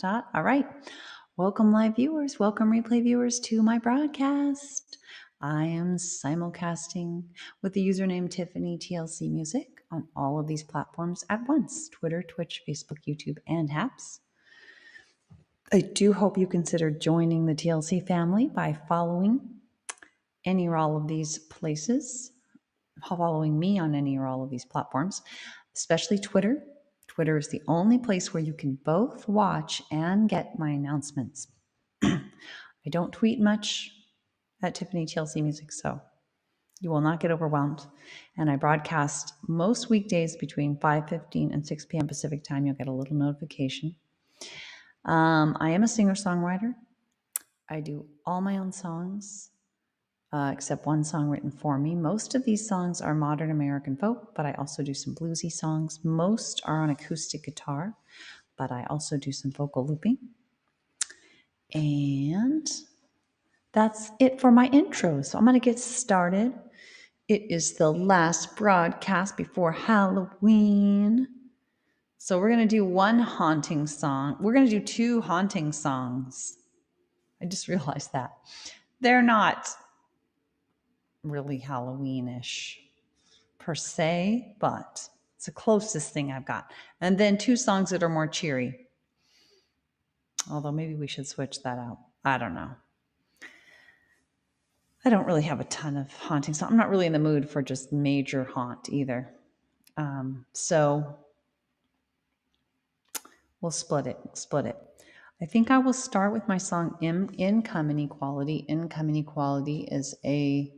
All right. Welcome, live viewers. Welcome, replay viewers, to my broadcast. I am simulcasting with the username Tiffany TLC Music on all of these platforms at once: Twitter, Twitch, Facebook, YouTube, and Haps. I do hope you consider joining the TLC family by following any or all of these places, following me on any or all of these platforms, especially Twitter. Twitter is the only place where you can both watch and get my announcements. I don't tweet much at Tiffany TLC Music, so you will not get overwhelmed. And I broadcast most weekdays between 5:15 and 6 p.m. Pacific time. You'll get a little notification. I am a singer-songwriter. I do all my own songs, except one song written for me. Most of these songs are modern American folk, but I also do some bluesy songs. Most are on acoustic guitar, but I also do some vocal looping. And that's it for my intro. So I'm going to get started. It is the last broadcast before Halloween. So we're going to do one haunting song. We're going to do two haunting songs. I just realized that. They're not really Halloween-ish per se, but it's the closest thing I've got. And then two songs that are more cheery. Although maybe we should switch that out. I don't know. I don't really have a ton of haunting songs. I'm not really in the mood for just major haunt either. So we'll split it. I think I will start with my song Income Inequality. Income inequality is a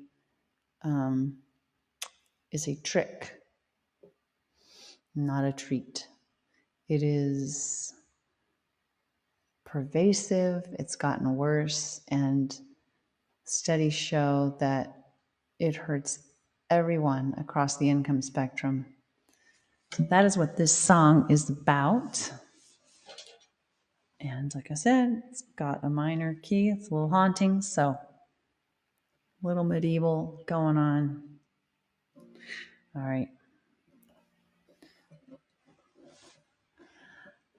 trick, not a treat. It is pervasive. It's gotten worse, and studies show that it hurts everyone across the income spectrum. So that is what this song is about. And like I said, it's got a minor key. It's a little haunting, so a little medieval going on. All right.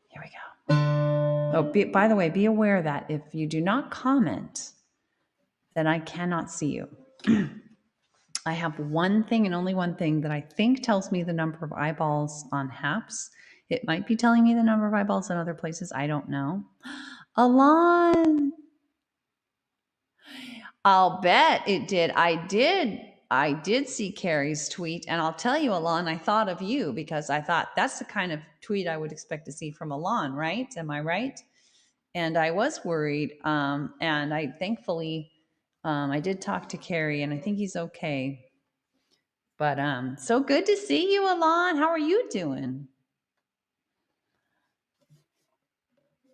Here we go. Oh, by the way, be aware that if you do not comment, then I cannot see you. I have one thing and only one thing that I think tells me the number of eyeballs on Haps. It might be telling me the number of eyeballs in other places. I don't know. Alon. I'll bet it did. I did see Carrie's tweet, and I'll tell you, Alon, I thought of you because I thought that's the kind of tweet I would expect to see from Alon, right? Am I right? And I was worried. And I thankfully, I did talk to Carrie, and I think he's okay. But so good to see you, Alon. How are you doing?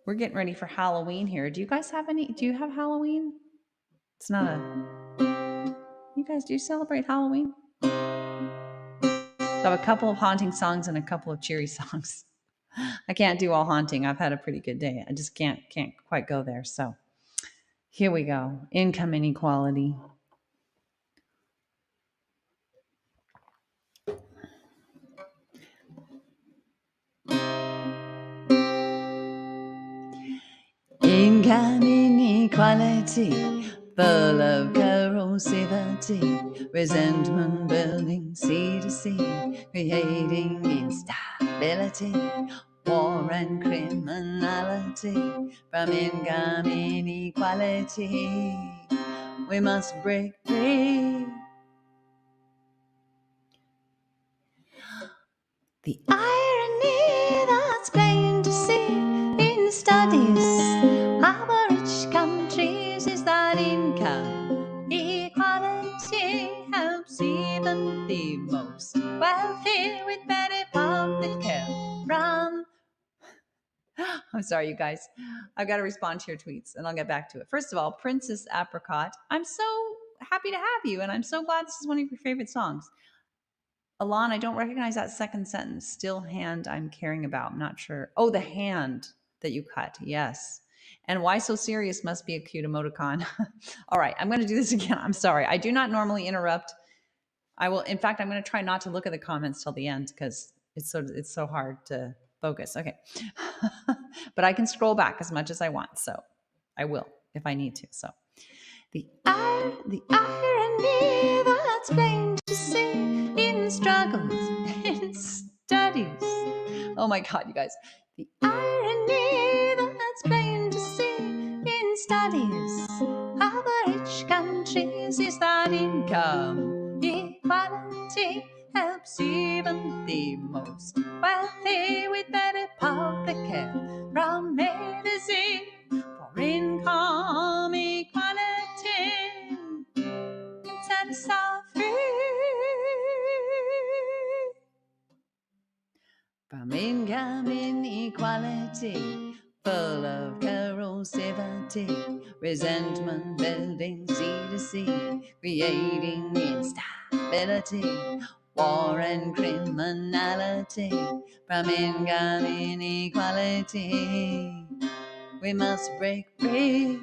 We're getting ready for Halloween here. Do you guys have any? Do you have Halloween? It's not a... You guys do celebrate Halloween? So I have a couple of haunting songs and a couple of cheery songs. I can't do all haunting. I've had a pretty good day. I just can't quite go there. So here we go. Income inequality. Income inequality, full of corrosivity, resentment building sea to sea, creating instability, war and criminality. From income inequality, we must break free. The irony that's plain to see in studies of rich countries is that income equality helps even the most wealthy with better public care from... I'm sorry, you guys. I've got to respond to your tweets, and I'll get back to it. First of all, Princess Apricot, I'm so happy to have you, and I'm so glad this is one of your favorite songs. Alon, I don't recognize that second sentence. Still hand I'm caring about. I'm not sure. Oh, the hand that you cut. Yes. And why so serious must be a cute emoticon. All right, I'm going to do this again. I'm sorry. I do not normally interrupt. I will. In fact, I'm going to try not to look at the comments till the end because it's so hard to Focus. Okay. But I can scroll back as much as I want. So I will if I need to. So the irony that's plain to see in struggles, in studies. Oh my God, you guys. The irony that's plain to see in studies of the rich countries is that income equality helps even the most wealthy with better public care from A to Z. For income equality can set us all free. From income inequality, full of corrosivity, resentment building sea to sea, creating instability, war and criminality. From income inequality, we must break free.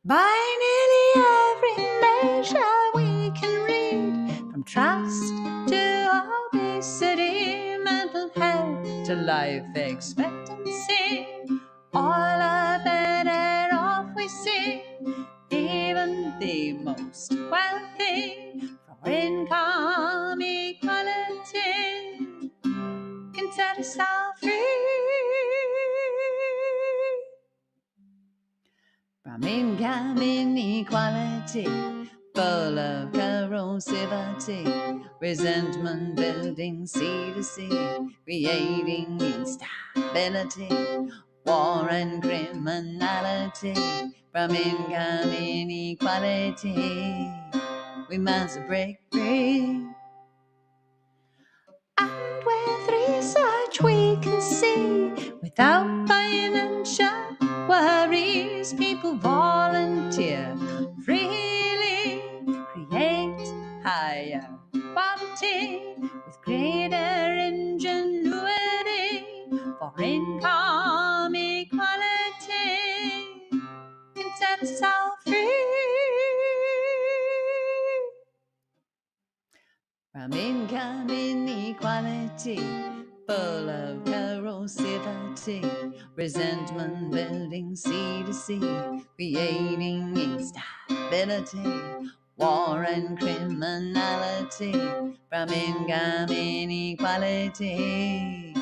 By nearly every measure we can read, from trust to obesity, mental health to life expectancy, all are better off we see, even the most wealthy. For income equality can set us all free. From income inequality, full of corrosivity, resentment building sea to sea, creating instability, war and criminality. From income inequality, we must break free. And with research we can see, without financial worries, people volunteer freely, create higher quality with greater ingenuity. For income equality can set us all free. From income inequality, full of corrosivity, resentment building sea to sea, creating instability, war and criminality. From income inequality,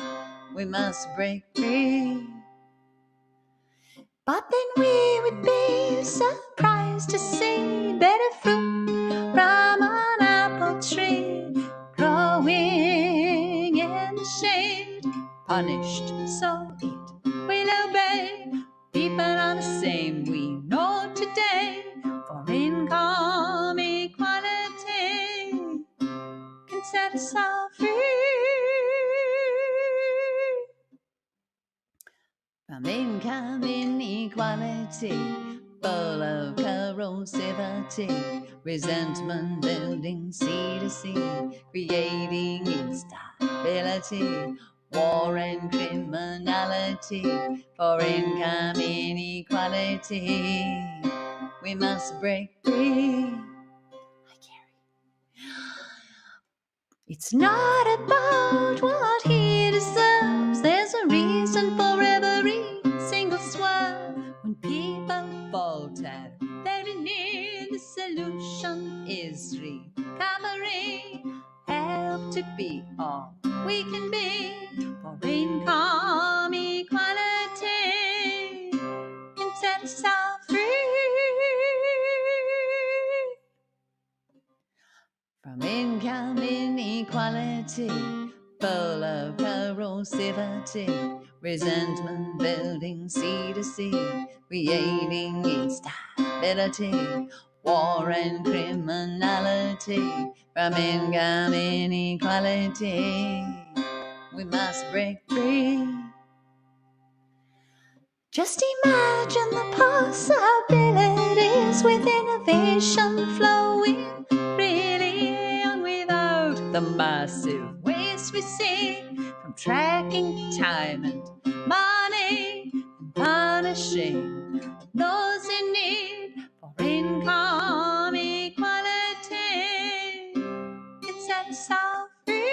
we must break free. But then we would be surprised to see better fruit from an apple tree growing in the shade. Punished, so eat, we'll obey. People are the same, we know today. For income equality can set us all free. From income inequality, full of corrosivity, resentment building sea to sea, creating instability, war and criminality. For income inequality, we must break free. It's not about what he deserves. There's a reason for every single swerve. When people falter very near, the solution is recovery. Help to be all we can be. For income equality can set us all free. From income inequality, full of corrosivity, resentment building sea to sea, creating instability, war and criminality. From income inequality, we must break free. Just imagine the possibilities with innovation flowing freely on without the massive waste we see from tracking time and money and punishing those in need. For income equality can set us all free.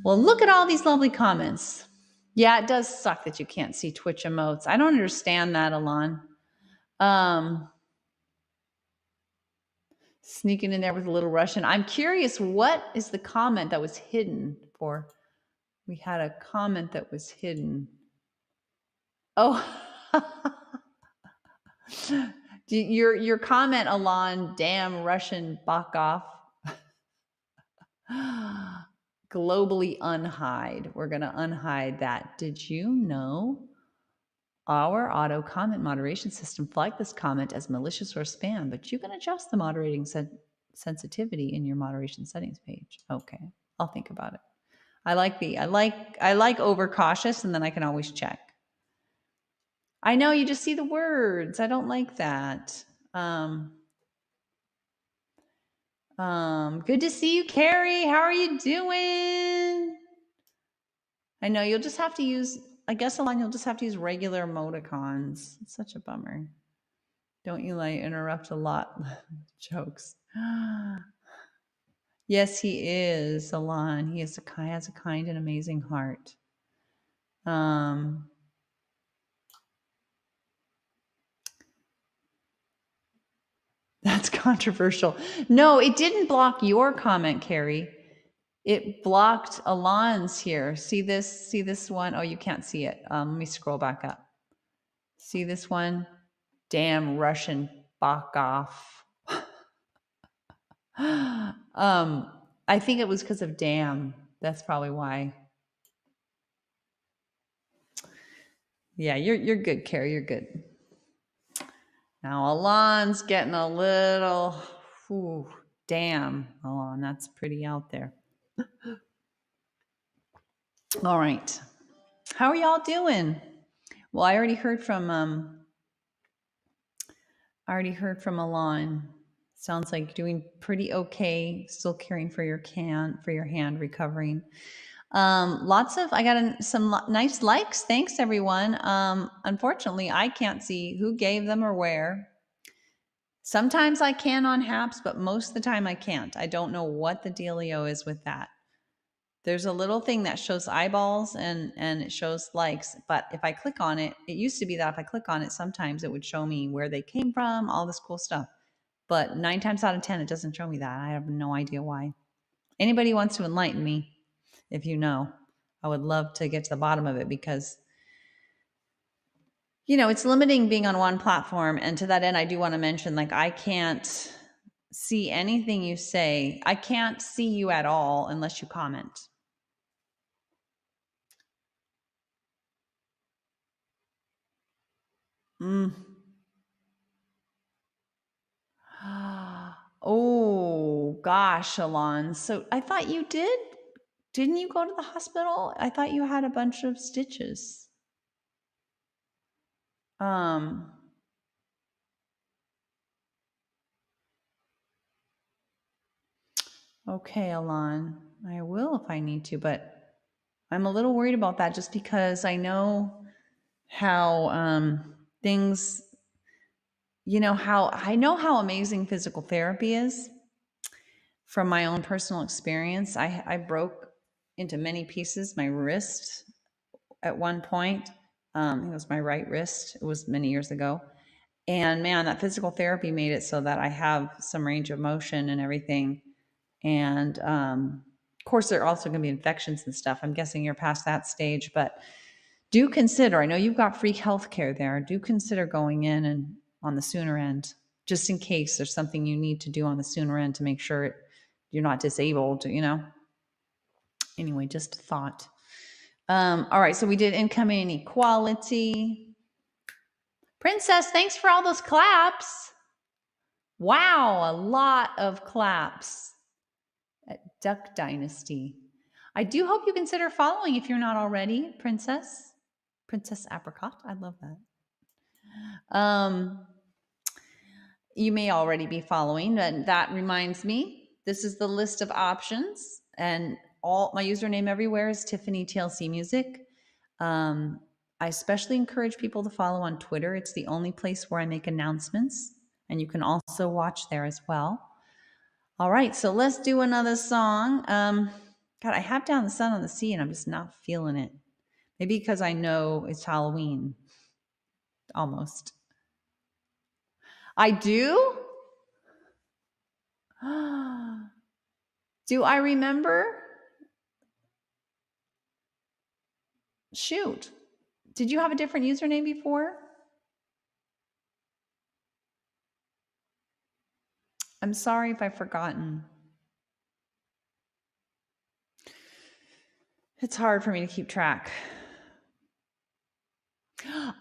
Well, look at all these lovely comments. Yeah, it does suck that you can't see Twitch emotes. I don't understand that, Alon. Sneaking in there with a little Russian. I'm curious, what is the comment that was hidden for? We had a comment that was hidden. Oh, your comment, Alon, damn Russian Bakov. Globally unhide. We're going to unhide that. Did you know our auto comment moderation system flagged this comment as malicious or spam, but you can adjust the moderating sensitivity in your moderation settings page. Okay, I'll think about it. I like overcautious, and then I can always check. I know you just see the words. I don't like that. Good to see you, Carrie. How are you doing? I know you'll just have to use, I guess, Alon, you'll just have to use regular emoticons. It's such a bummer. Don't you like interrupt a lot? Jokes. Yes, he is, Alon. He has a kind and amazing heart. That's controversial. No, it didn't block your comment, Carrie. It blocked Alon's here. See this one? Oh, you can't see it. Let me scroll back up. See this one? Damn Russian Bakov. I think it was because of damn. That's probably why. Yeah, you're good, Carrie. You're good. Now Alon's getting a little, damn, Alon, that's pretty out there. All right. How are y'all doing? Well, I already heard from Alon. Sounds like doing pretty okay. Still caring for your hand, recovering. I got some nice likes. Thanks, everyone. Unfortunately, I can't see who gave them or where. Sometimes I can on Haps, but most of the time I can't. I don't know what the dealio is with that. There's a little thing that shows eyeballs and it shows likes, but if I click on it, it used to be that if I click on it, sometimes it would show me where they came from, all this cool stuff. But 9 times out of 10, it doesn't show me that. I have no idea why. Anybody wants to enlighten me, if you know, I would love to get to the bottom of it, because it's limiting being on one platform. And to that end, I do want to mention, like, I can't see anything you say. I can't see you at all unless you comment. Oh, gosh, Alon. So I thought you didn't you go to the hospital? I thought you had a bunch of stitches. Okay, Alon, I will if I need to, but I'm a little worried about that just because I know how things, how amazing physical therapy is. From my own personal experience, I broke into many pieces my wrist at one point. It was my right wrist. It was many years ago. And man, that physical therapy made it so that I have some range of motion and everything. And of course, there are also going to be infections and stuff. I'm guessing you're past that stage, but do consider, I know you've got free healthcare there. Do consider going in and on the sooner end, just in case there's something you need to do on the sooner end to make sure you're not disabled, Anyway, just a thought. All right, so we did income inequality. Princess, thanks for all those claps. Wow, a lot of claps at Duck Dynasty. I do hope you consider following if you're not already, Princess Apricot. I love that. You may already be following, and that reminds me, this is the list of options, and all my username everywhere is Tiffany TLC Music. I especially encourage people to follow on Twitter. It's the only place where I make announcements, and you can also watch there as well. All right, so let's do another song. God, I have down the sun on the sea and I'm just not feeling it. Maybe because I know it's Halloween. Almost. I do? Do I remember? Shoot. Did you have a different username before? I'm sorry if I've forgotten. It's hard for me to keep track.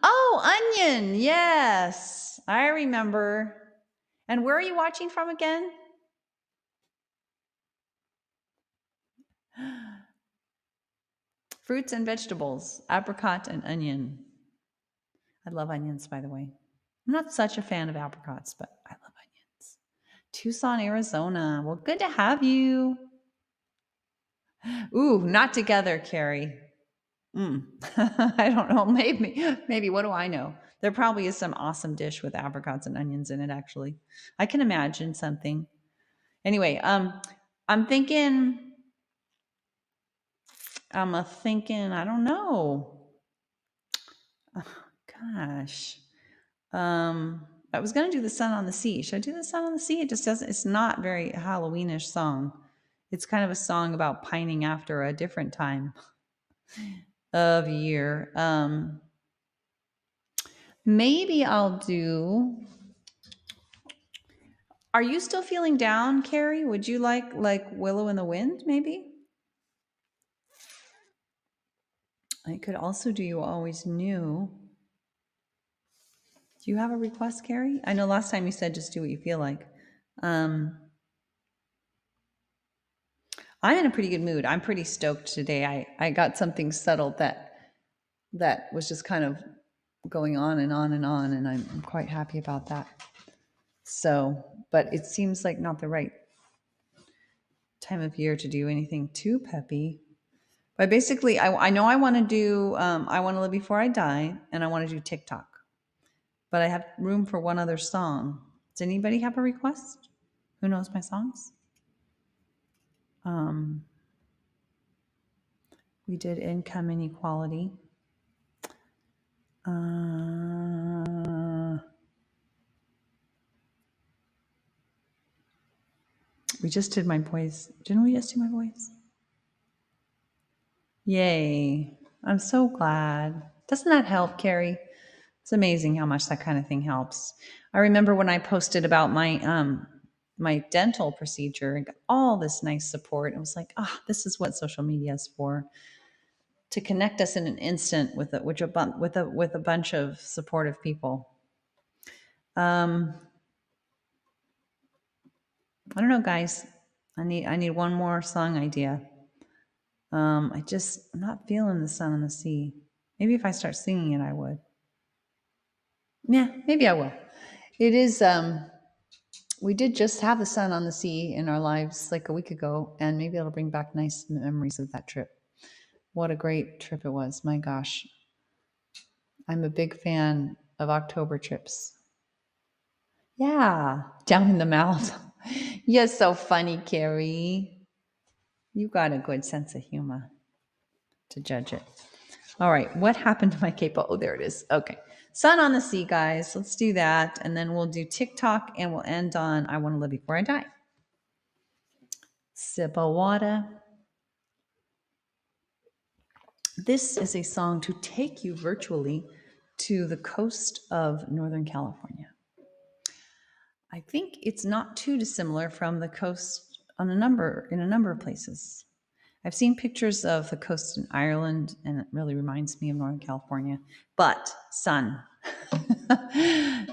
Oh, Onion. Yes, I remember. And where are you watching from again? Fruits and vegetables, apricot and onion. I love onions, by the way. I'm not such a fan of apricots, but I love onions. Tucson, Arizona. Well, good to have you. Ooh, not together, Carrie. I don't know. Maybe. What do I know? There probably is some awesome dish with apricots and onions in it, actually. I can imagine something. Anyway, I'm thinking, I don't know. Oh, gosh. I was going to do the sun on the sea. Should I do the sun on the sea? It just doesn't, it's not very Halloweenish song. It's kind of a song about pining after a different time of year. Maybe I'll do, are you still feeling down, Carrie? Would you like Willow in the Wind, maybe? I could also do You Always Knew. Do you have a request, Carrie? I know last time you said just do what you feel like. I'm in a pretty good mood. I'm pretty stoked today. I got something settled that was just kind of going on and on and on, and I'm quite happy about that. So, but it seems like not the right time of year to do anything too peppy. But basically, I know I want to do I Want to Live Before I Die, and I want to do TikTok. But I have room for one other song. Does anybody have a request? Who knows my songs? We did Income Inequality. We just did My Boys. Didn't we just do My Boys? Yay. I'm so glad. Doesn't that help, Carrie? It's amazing how much that kind of thing helps. I remember when I posted about my dental procedure and got all this nice support. It was like, this is what social media is for, to connect us in an instant with a bunch of supportive people. I don't know, guys. I need one more song idea. I'm not feeling the sun on the sea. Maybe if I start singing it, I would. Yeah, maybe I will. It is, we did just have the sun on the sea in our lives like a week ago, and maybe it'll bring back nice memories of that trip. What a great trip it was. My gosh. I'm a big fan of October trips. Yeah, down in the mouth. You're so funny, Carrie. You got a good sense of humor to judge it. All right, what happened to my capo? Oh, there it is. Okay. Sun on the Sea, guys. Let's do that. And then we'll do TikTok and we'll end on I Want to Live Before I Die. Sip of water. This is a song to take you virtually to the coast of Northern California. I think it's not too dissimilar from the coast in a number of places. I've seen pictures of the coast in Ireland, and it really reminds me of Northern California. But sun.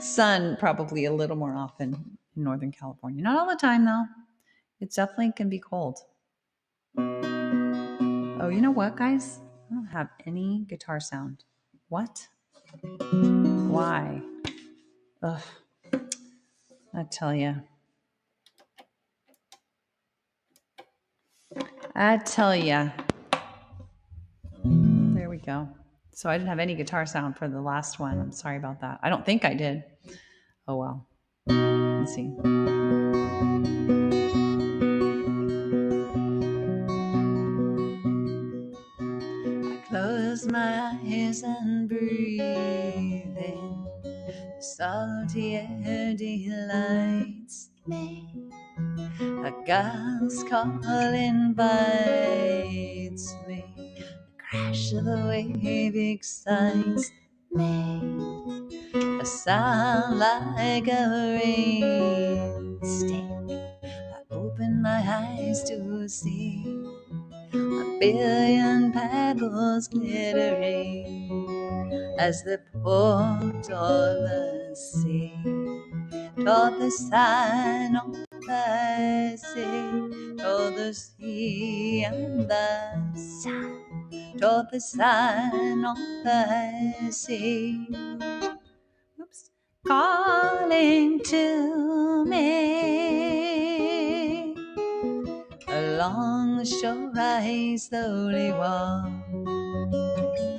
Sun probably a little more often in Northern California. Not all the time, though. It definitely can be cold. Oh, you know what, guys? I don't have any guitar sound. What? Why? Ugh. I tell you. There we go. So I didn't have any guitar sound for the last one. I'm sorry about that. I don't think I did. Oh, well. Let's see. empty air delights me. A gust call invites me. The crash of the wave excites me. A sound like a rain stick. I open my eyes to see a billion pebbles glittering as they pour toward the sea, toward the sun on the sea, toward the sea and the sun, toward the sun on the sea. Oops. Calling to me. Along the shore I slowly walk,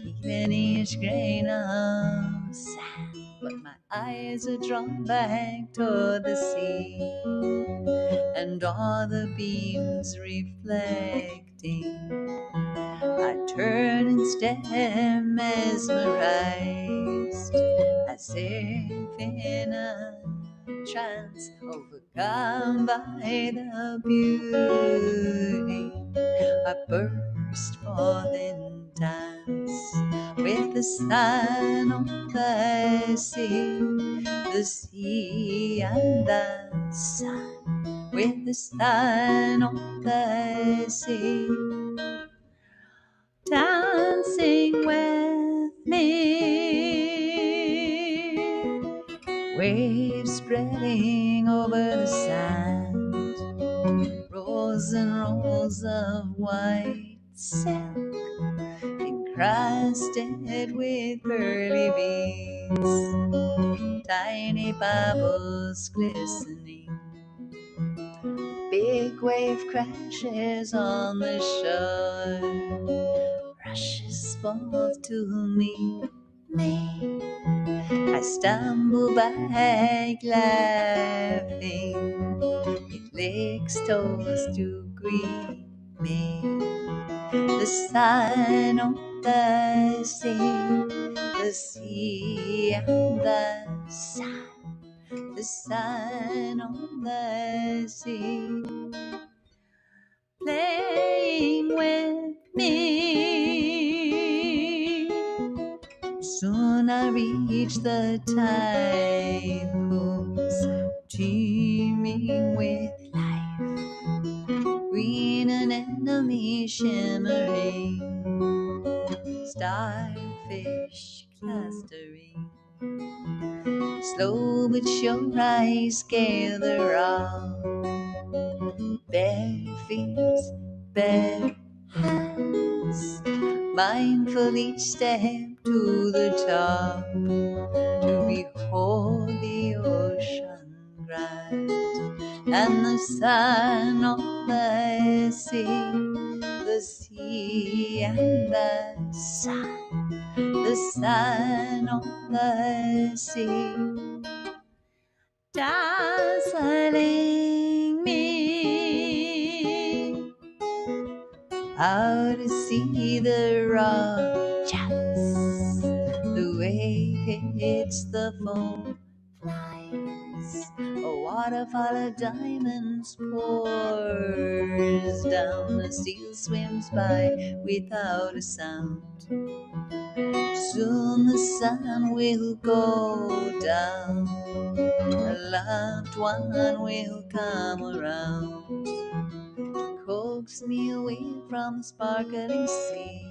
even each grain of sand, but my eyes are drawn back toward the sea, and all the beams reflecting. I turn and stare mesmerized, as if in a trance, overcome by the beauty. I burst forth in dance with the sun on the sea and the sun, with the sun on the sea, dancing with me. Waves spreading over the sand, rolls and rolls of white silk, encrusted with pearly beads, tiny bubbles glistening. Big wave crashes on the shore, rushes forth to meet me. I stumble back laughing, it licks toes to greet me. The sun on the sea and the sun on the sea, playing with me. Soon I reach the tide pools, teeming with life, green anemone shimmering, starfish clustering. Slow but sure I scale the rock, bare feet, bare hands, mindful each step to the top, to behold the ocean grand and the sun on the sea and the sun on the sea, dazzling me. Out to see the rock chats, the wave hits the foam flies, a waterfall of diamonds pours down, the seal swims by without a sound. Soon the sun will go down, a loved one will come around, coax me away from the sparkling sea,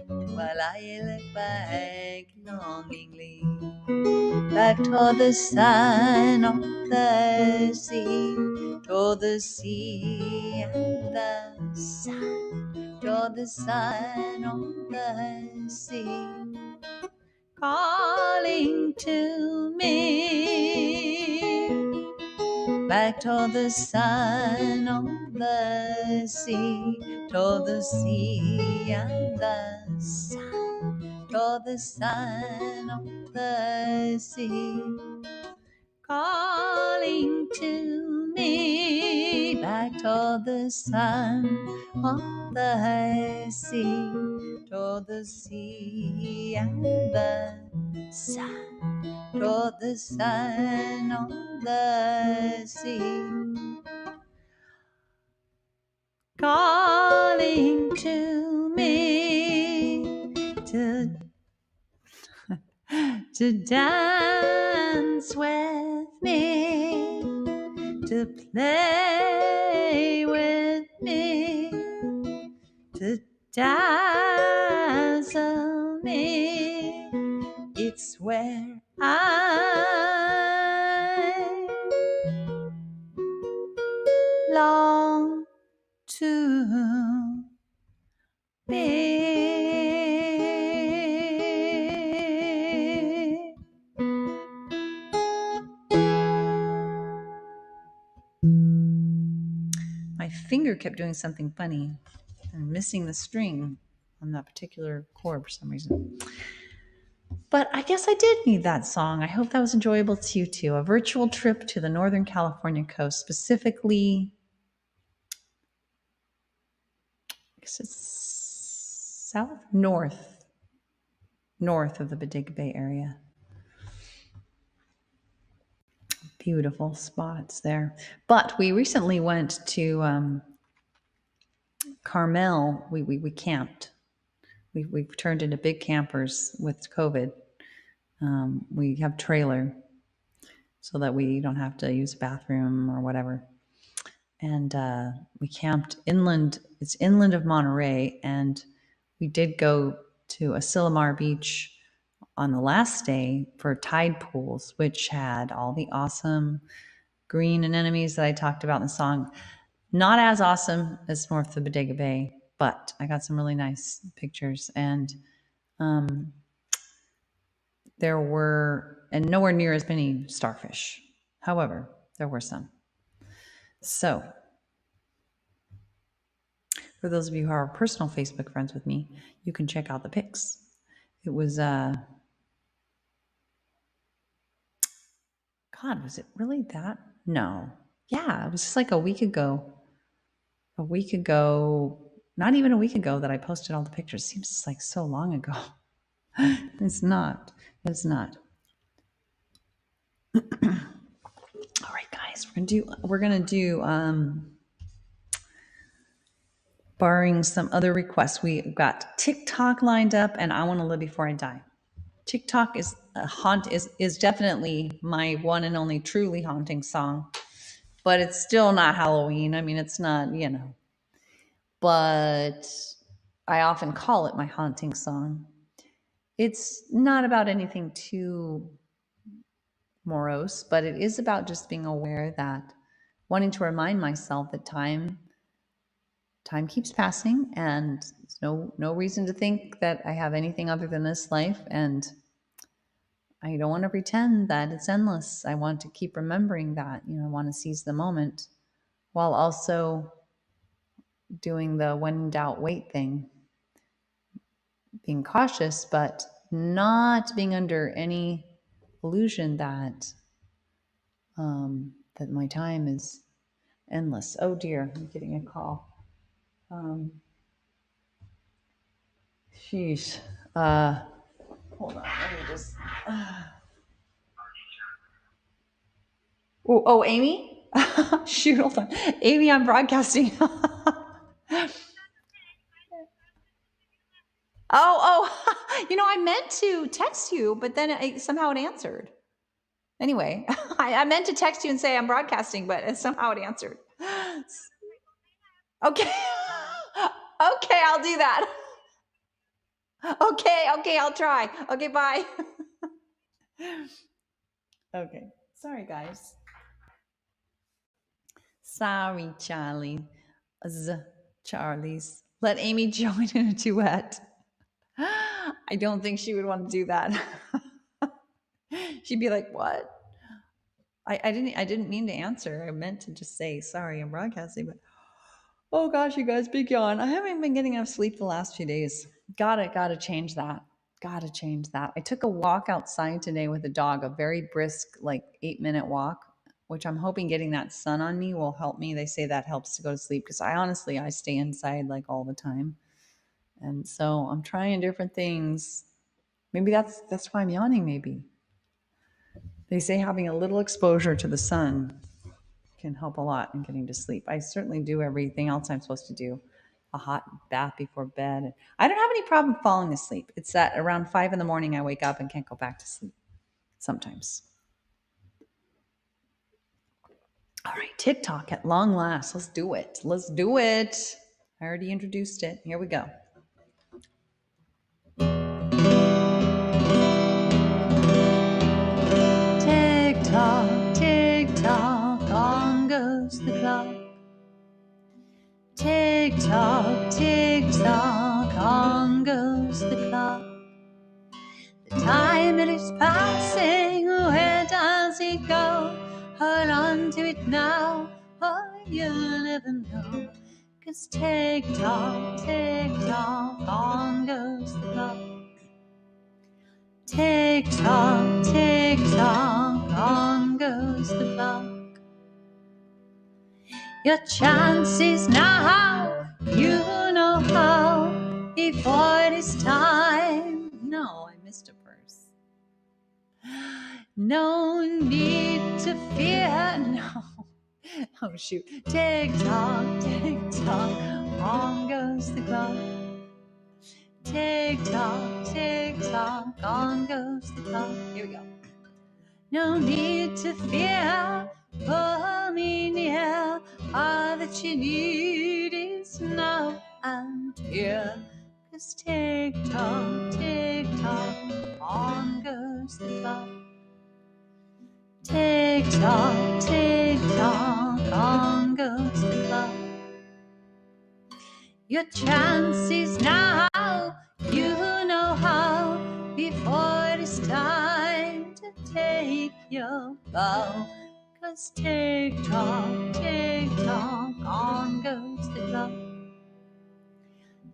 while I look back longingly, back toward the sun on the sea, toward the sea and the sun, toward the sun on the sea, calling to me. Back toward the sun on the sea, toward the sea and the sun, toward the sun on the sea, calling to me. back toward the sun on the sea, toward the sea and the sun, toward the sun on the sea, calling to me to dance with me, to play with me, to dazzle me. It's where I long to be. My finger kept doing something funny and missing the string on that particular chord for some reason. But I guess I did need that song. I hope that was enjoyable to you too. A virtual trip to the Northern California coast, specifically, I guess it's north of the Bodega Bay area. Beautiful spots there. But we recently went to Carmel. We camped. We've turned into big campers with COVID. We have trailer so that we don't have to use a bathroom or whatever. And we camped inland. It's inland of Monterey. And we did go to Asilomar Beach on the last day for tide pools, which had all the awesome green anemones that I talked about in the song. Not as awesome as north of the Bodega Bay, but I got some really nice pictures. And there were, and nowhere near as many starfish. However, there were some. So, for those of you who are personal Facebook friends with me, you can check out the pics. It was, God, was it really that? No. Yeah, it was just like a week ago. Not even a week ago that I posted all the pictures. Seems like so long ago. It's not. All right, guys, we're gonna do barring some other requests. We've got TikTok lined up and I Want to Live Before I Die. TikTok is is definitely my one and only truly haunting song, but it's still not Halloween. I mean, it's not, but I often call it my haunting song. It's not about anything too morose, but it is about just being aware that wanting to remind myself that time keeps passing and there's no reason to think that I have anything other than this life, and I don't want to pretend that it's endless. I want to keep remembering that, I want to seize the moment while also doing the when in doubt wait thing, being cautious but not being under any illusion that that my time is endless. Oh dear, I'm getting a call. Sheesh. Hold on, let me just. Oh, Amy? Shoot, hold on. Amy, I'm broadcasting. I meant to text you, but then somehow it answered. Anyway, I meant to text you and say I'm broadcasting, but somehow it answered. Okay. Okay, I'll do that. Okay, I'll try. Okay, bye. Okay. Sorry, guys. Sorry, Charlies. Let Amy join in a duet. I don't think she would want to do that. She'd be like, what? I didn't mean to answer. I meant to just say, sorry, I'm broadcasting, but oh gosh, you guys, big yawn. I haven't been getting enough sleep the last few days. Gotta change that. I took a walk outside today with a dog, a very brisk, like 8-minute walk which I'm hoping getting that sun on me will help me. They say that helps to go to sleep because I stay inside like all the time. And so I'm trying different things. Maybe that's why I'm yawning, maybe. They say having a little exposure to the sun can help a lot in getting to sleep. I certainly do everything else I'm supposed to do. A hot bath before bed. I don't have any problem falling asleep. It's that around 5 in the morning I wake up and can't go back to sleep sometimes. All right, TikTok at long last. Let's do it. Let's do it. I already introduced it. Here we go. Tick-tock, tick-tock, on goes the clock. Tick-tock, tick-tock, on goes the clock. The time it is passing, where does it go? Hold on to it now, or you'll never know. 'Cause tick-tock, tick-tock, on goes the clock. Tick-tock, tick-tock, on goes the clock. Your chance is now, you know how, before it is time. No, I missed a verse. No need to fear, no. Oh shoot. Tick-tock, tick-tock, on goes the clock. Tick-tock, tick-tock, on goes the clock. Here we go. No need to fear, pull me near. All that you need is now and here. 'Cause tick-tock, tick-tock, on goes the clock. Tick-tock, tick-tock, on goes the clock. Your chance is now, you know how, before it is time to take your bow. 'Cause tick-tock, tick-tock, on goes the clock.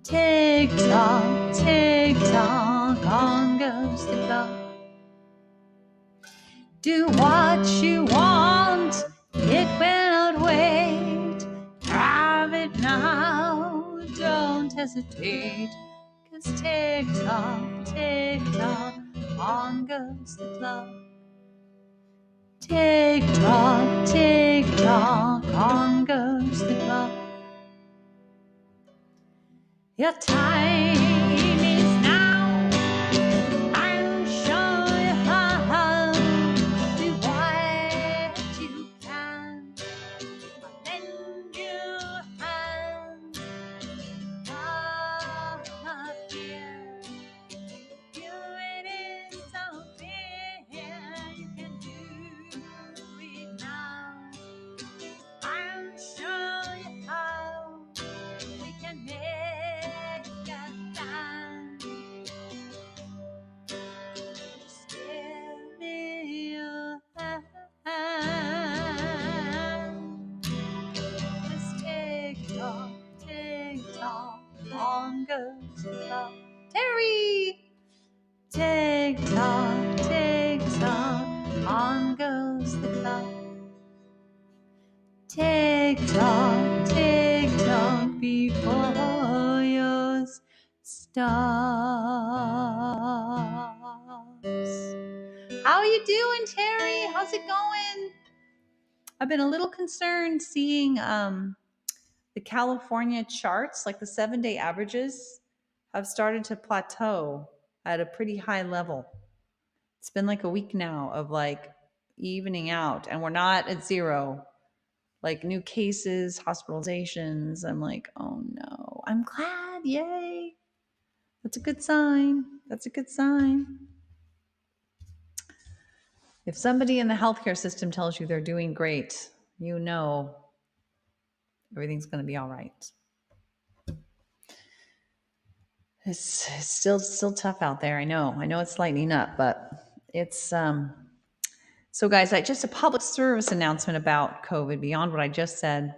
Tick-tock, tick-tock, on goes the clock. Do what you want, it will not wait. Have it now, don't hesitate. 'Cause tick-tock, tick-tock, on goes the clock. Tick-tock, tick-tock, on goes the clock. Your time is now, I'll show you how. Do what you can, I'll lend you a hand. Come up here, you it is so clear, you can do it now. I'll show you how we can make a stand. Just give me your hand. Just tick-tock, tick-tock, on goes the clock. Terry! Tick-tock, tick-tock, on goes the clock. Tick-tock, tick-tock, before yours stops. How are you doing, Terry? How's it going? I've been a little concerned seeing the California charts, like the 7-day averages, have started to plateau at a pretty high level. It's been like a week now of like evening out, and we're not at zero. Like new cases, hospitalizations. I'm like, oh no. I'm glad. Yay. That's a good sign. That's a good sign. If somebody in the healthcare system tells you they're doing great, you know everything's going to be all right. It's still tough out there. I know it's lightening up, but it's so guys, just a public service announcement about COVID beyond what I just said.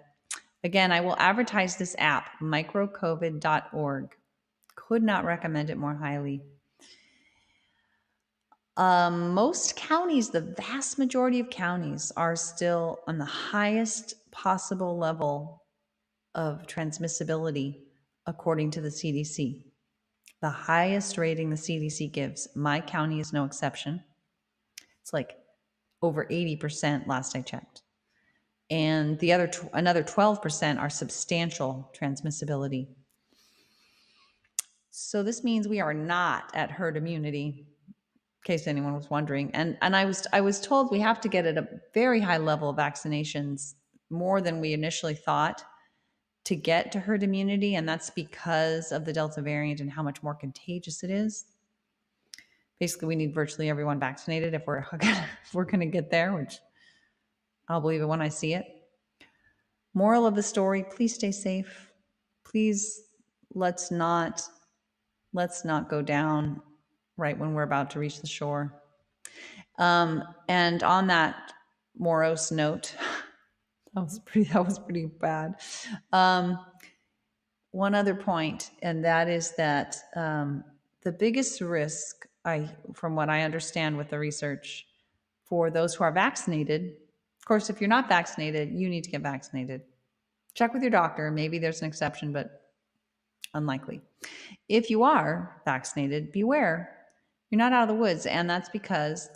Again, I will advertise this app, Microcodeorg. Could not recommend it more highly. Most counties, the vast majority of counties, are still on the highest possible level of transmissibility according to the CDC. The highest rating the CDC gives. My county is no exception. It's like over 80% last I checked. And the other another 12% are substantial transmissibility. So this means we are not at herd immunity, in case anyone was wondering. And I was told we have to get at a very high level of vaccinations, more than we initially thought, to get to herd immunity, and that's because of the Delta variant and how much more contagious it is. Basically, we need virtually everyone vaccinated if we're going to get there, which I'll believe it when I see it. Moral of the story, please stay safe. Please let's not go down right when we're about to reach the shore. And on that morose note, that was pretty bad. One other point, and that is that the biggest risk, from what I understand with the research, for those who are vaccinated, of course, if you're not vaccinated, you need to get vaccinated. Check with your doctor. Maybe there's an exception, but unlikely. If you are vaccinated, beware. You're not out of the woods, and that's because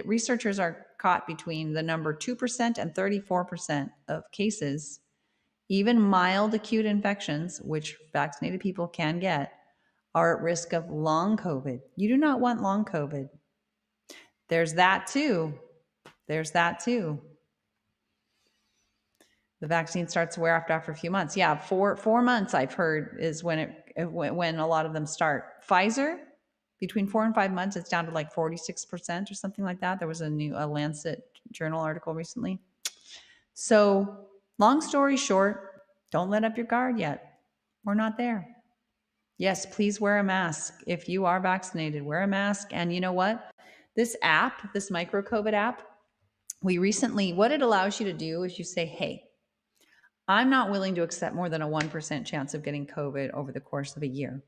researchers are caught between the number 2% and 34% of cases. Even mild acute infections, which vaccinated people can get, are at risk of long COVID. You do not want long COVID. There's that too. The vaccine starts to wear off after a few months. Yeah, 4 months I've heard is when a lot of them start. Pfizer, between 4 and 5 months, it's down to like 46% or something like that. There was a Lancet journal article recently. So long story short, don't let up your guard yet. We're not there. Yes, please wear a mask. If you are vaccinated, wear a mask. And you know what? This app, this Microcodeorg app, what it allows you to do is you say, hey, I'm not willing to accept more than a 1% chance of getting COVID over the course of a year.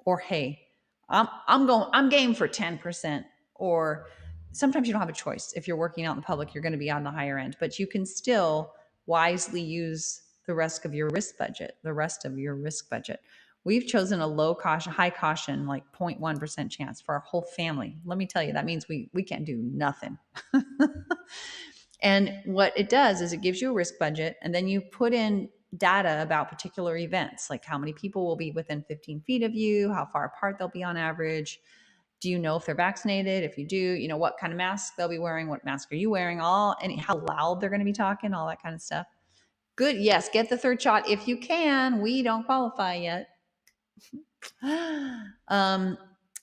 Or, hey, I'm game for 10%. Or sometimes you don't have a choice. If you're working out in the public, you're going to be on the higher end, but you can still wisely use the rest of your risk budget. We've chosen a high caution, like 0.1% chance for our whole family. Let me tell you, that means we can't do nothing. And what it does is it gives you a risk budget, and then you put in data about particular events, like how many people will be within 15 feet of you, how far apart they'll be on average. Do you know if they're vaccinated? If you do, you know what kind of mask they'll be wearing, what mask are you wearing, how loud they're going to be talking, all that kind of stuff. Good. Yes, get the third shot if you can. We don't qualify yet.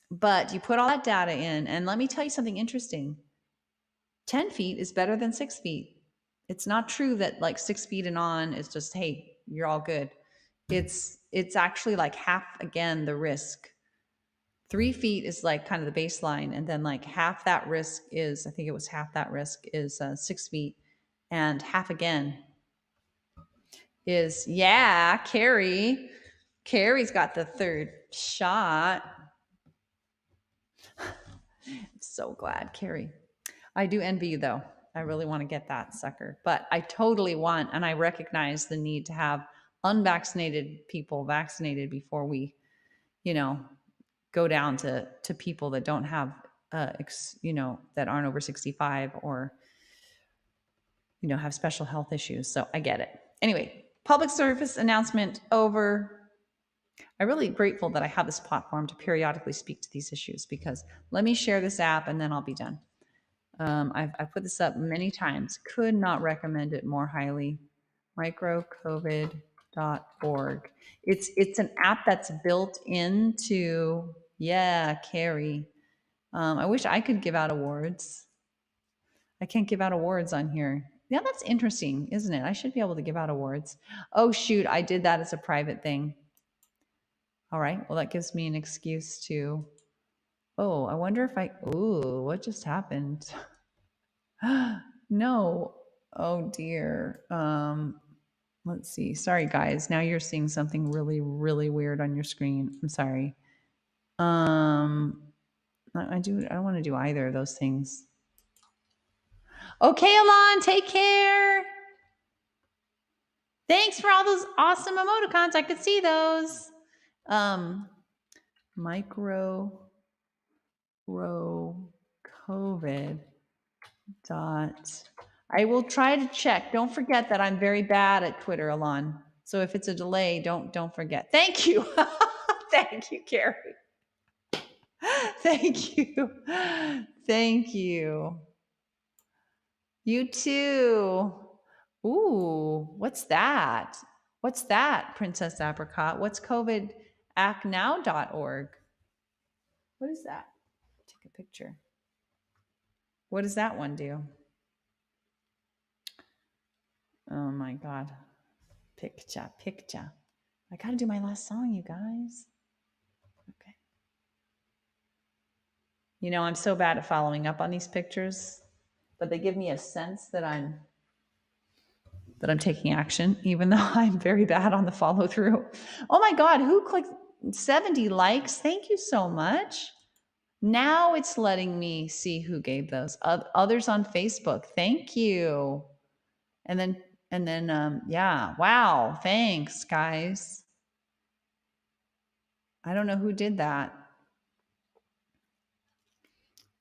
But you put all that data in, and let me tell you something interesting. 10 feet is better than 6 feet. It's not true that like 6 feet and on is just, hey, you're all good. It's actually like half, again, the risk. 3 feet is like kind of the baseline. And then like half that risk is, I think it was half that risk is 6 feet. And half again is, yeah, Carrie. Carrie's got the third shot. I'm so glad, Carrie. I do envy you, though. I really want to get that sucker. But I totally want, and I recognize the need to have unvaccinated people vaccinated before we, go down to people that don't have, that aren't over 65 or, have special health issues. So I get it. Anyway, public service announcement over. I'm really grateful that I have this platform to periodically speak to these issues, because let me share this app and then I'll be done. I've put this up many times. Could not recommend it more highly. Microcodeorg. It's an app that's built into, Carrie. I wish I could give out awards. I can't give out awards on here. Yeah, that's interesting, isn't it? I should be able to give out awards. Oh, shoot. I did that as a private thing. All right. Well, that gives me an excuse to, I wonder if what just happened? No. Oh dear. Let's see. Sorry, guys. Now you're seeing something really, really weird on your screen. I'm sorry. I don't want to do either of those things. Okay, Alon, take care. Thanks for all those awesome emoticons. I could see those. Microcodeorg. I will try to check. Don't forget that I'm very bad at Twitter, Alon. So if it's a delay, don't forget. Thank you. Thank you, Carrie. Thank you. Thank you. You too. Ooh, what's that? What's that, Princess Apricot? What's covidactnow.org? What is that? Take a picture. What does that one do? Oh my God. Picture. I got to do my last song, you guys. Okay. You know, I'm so bad at following up on these pictures, but they give me a sense that I'm taking action, even though I'm very bad on the follow through. Oh my God, who clicked 70 likes? Thank you so much. Now it's letting me see who gave those. Others on Facebook. Thank you. And then, yeah, wow. Thanks, guys. I don't know who did that.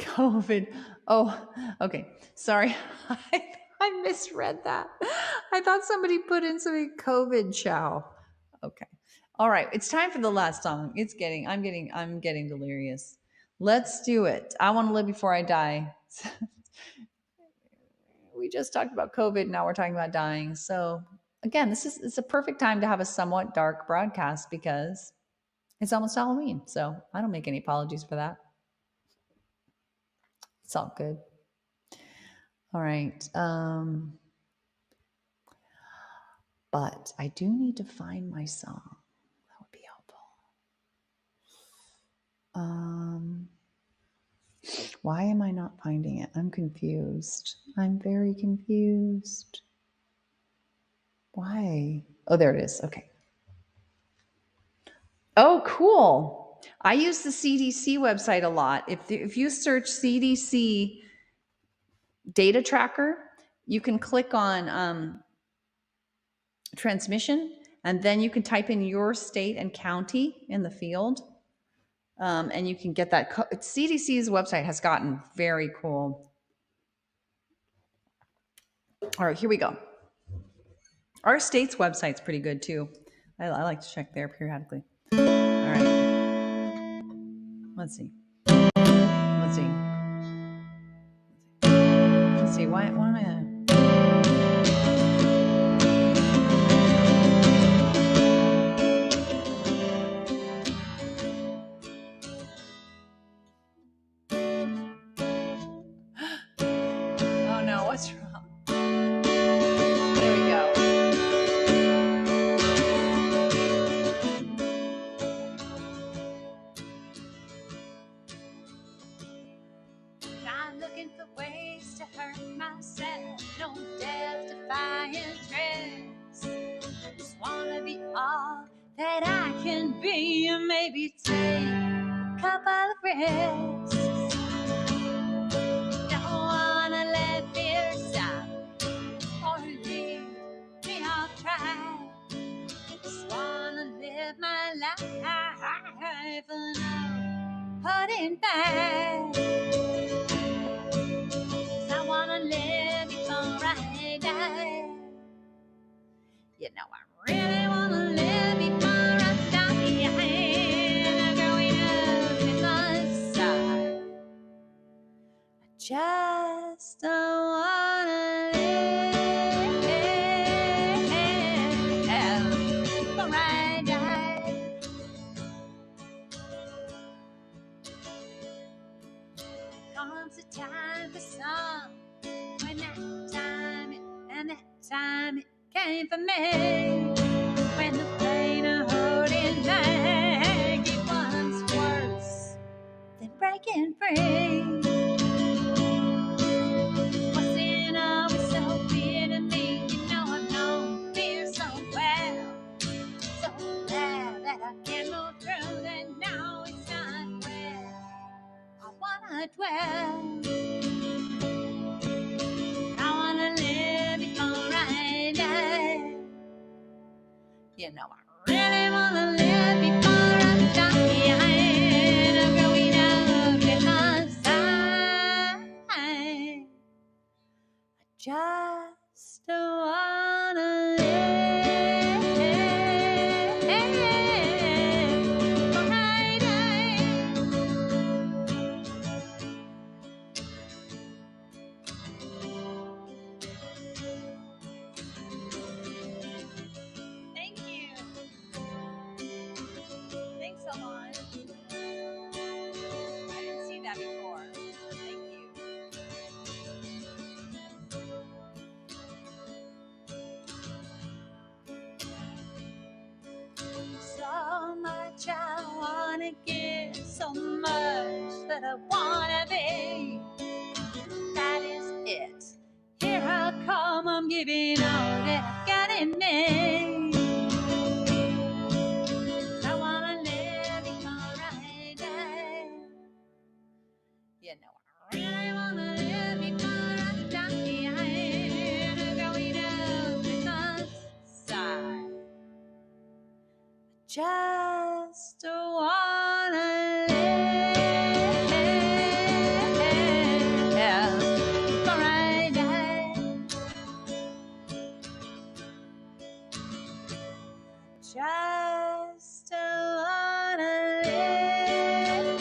COVID. Oh, okay. Sorry. I misread that. I thought somebody put in something COVID chow. Okay. All right. It's time for the last song. I'm getting delirious. Let's do it. I want to live before I die. We just talked about COVID. Now we're talking about dying. So again, it's a perfect time to have a somewhat dark broadcast because it's almost Halloween. So I don't make any apologies for that. It's all good. All right. But I do need to find my song. That would be helpful. Why am I not finding it? I'm confused. I'm very confused. Why? Oh, there it is. Okay. Oh, cool. I use the CDC website a lot. If you search CDC data tracker, you can click on transmission, and then you can type in your state and county in the field, and you can get that. CDC's website has gotten very cool. All right, here we go. Our state's website's pretty good too. I like to check there periodically. All right. Let's see. Why am I? Oh no, what's wrong? There we go. I'm looking for ways to hurt myself. No death-defying threats. Just wanna be all that I can be, and maybe take a couple of risks. Don't wanna let fear stop or lead me off track. Just wanna live my life and no holding back. I wanna live before I die. You know I really wanna live before I die. Growing up in the side, I just don't wanna live before I die. Comes a time for some, when that time it came for me. When the pain of holding back, it was worse than breaking free. What's in always so clear to me? You know I've known fear so well, so bad that I can't move through. That now it's not well. I 12. I wanna live before I die. You know, I really wanna live before I die. I'm growing up because I just wanna live before I die. Thank you. Thanks so much. I didn't see that before. Thank you. So much I wanna give, so much that I wanna be. That is it. Here I come, I'm giving all that I've got in me. I wanna live before I die. You know, I really wanna live before I die. I'm going up because I just wanna live before I die. Just wanna live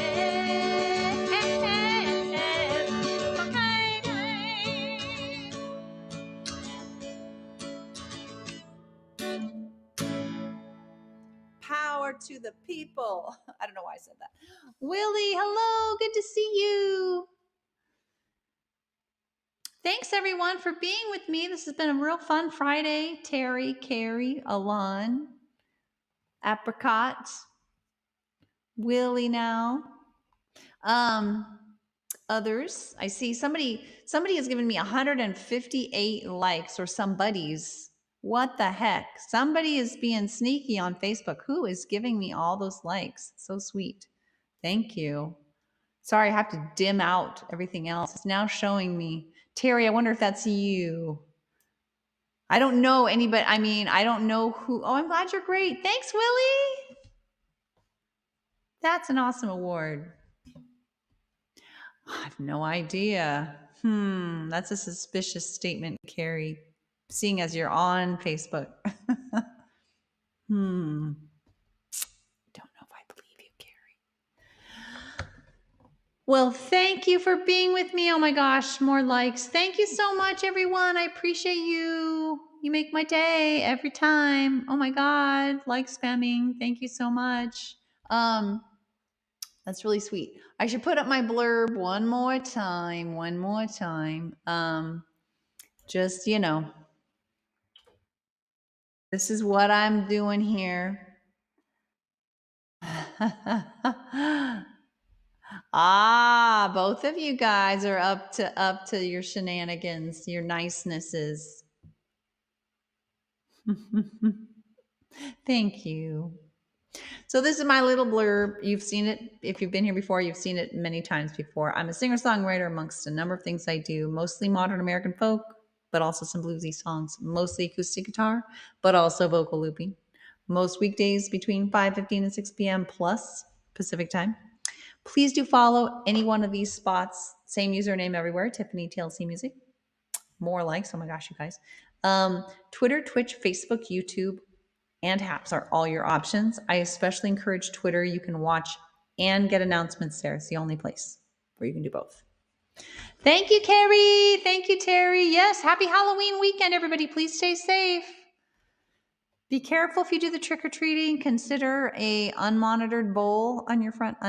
before I die. Power to the people. I don't know why I said that. Willie, hello. Good to see you. Thanks, everyone, for being with me. This has been a real fun Friday. Terry, Carrie, Alon, Apricot, Willie now. Others. I see somebody has given me 158 likes, or somebody's. What the heck? Somebody is being sneaky on Facebook. Who is giving me all those likes? So sweet. Thank you. Sorry, I have to dim out everything else. It's now showing me. Terry, I wonder if that's you. I don't know anybody. I mean, I don't know who. Oh, I'm glad you're great. Thanks, Willie. That's an awesome award. I have no idea. That's a suspicious statement, Carrie, seeing as you're on Facebook. Don't know if I believe you, Carrie. Well, thank you for being with me. Oh my gosh, more likes. Thank you so much, everyone. I appreciate you. You make my day every time. Oh my God, like spamming. Thank you so much. That's really sweet. I should put up my blurb one more time. Just, you know, this is what I'm doing here. Both of you guys are up to your shenanigans, your nicenesses. Thank you. So this is my little blurb. You've seen it. If you've been here before, you've seen it many times before. I'm a singer-songwriter amongst a number of things I do, mostly modern American folk, but also some bluesy songs, mostly acoustic guitar, but also vocal looping. Most weekdays between 5:15 and 6 p.m. plus Pacific time. Please do follow any one of these spots. Same username everywhere, Tiffany TLC Music. More likes. Oh my gosh, you guys. Twitter, Twitch, Facebook, YouTube, and Haps are all your options. I especially encourage Twitter. You can watch and get announcements there. It's the only place where you can do both. Thank you, Carrie. Thank you, Terry. Yes, happy Halloween weekend, everybody. Please stay safe. Be careful if you do the trick-or-treating. Consider an unmonitored bowl on your front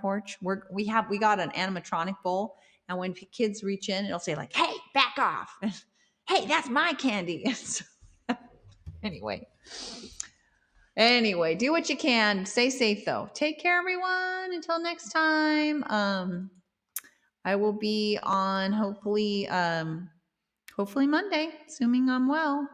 porch. We got an animatronic bowl, and when kids reach in, it'll say like, "Hey, back off." Hey, that's my candy. Anyway, do what you can. Stay safe though. Take care, everyone. Until next time. I will be on hopefully Monday, assuming I'm well.